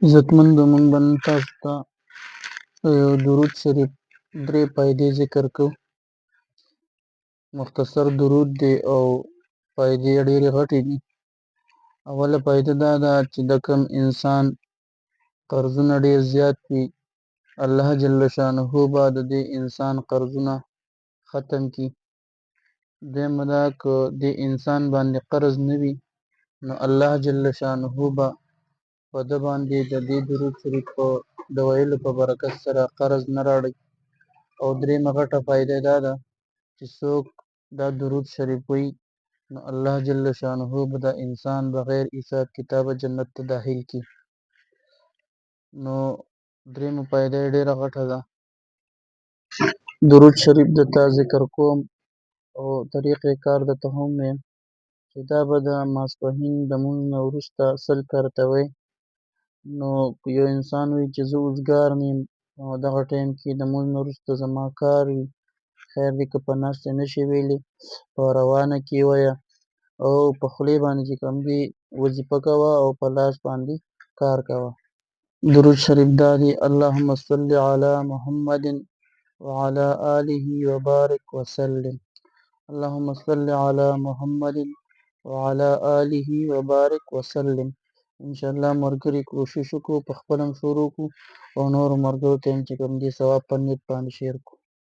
عزتمندو موږ به نن تاسو ته یو درود شریف 3 فایدې ذکر کوو. مختصر درود دی او فایدې یې ډېرې غټې دي. اوله فایده دا ده چې د کوم انسان قرضونه ډېر زیات وي، الله جل شانه به د دې انسان قرضونه ختم کړي. دویمه دا که دې انسان باندې قرض نه وي نو الله جل شانه به په ده باندې د دې درود شریف د ویلو په برکت سره قرض نه راوړي. او درېیمه غټه فایده دا ده چې څوک دا درود شریف وایي نو الله جل شانه به دا انسان بغیر حساب کتابه جنت ته داخل کړي. نو درېیمه فایده یې ډېره غټه ده. درود شریف درته ذکر کوم او طریقې کار درته هم وایم چې دا به د ماسپښین د لمونځ نه وروسته 100 کرته وایي. نو یو انسان وایي چې زه اوزګار نه یم او دغه ټایم کې د لمونځ نه وروسته زما کار وي، خیر دی که په ناسته نشي ویلی په روانه کې وایه او په خولې باندې چې کوم دی وظیفه کوه او په لاس باندې کار کوه. درود شریف دا دی: اللهم صل علی محمد وعلى آله وبارك وسلم. اللهم صل على محمد وعلى آله وبارك وسلم. انشاءالله ملګري کوشش وکړو په خپله هم شروع کړو او نورو ملګرو ته هم چې کوم دی ثواب په نیت باندې شیر کړو.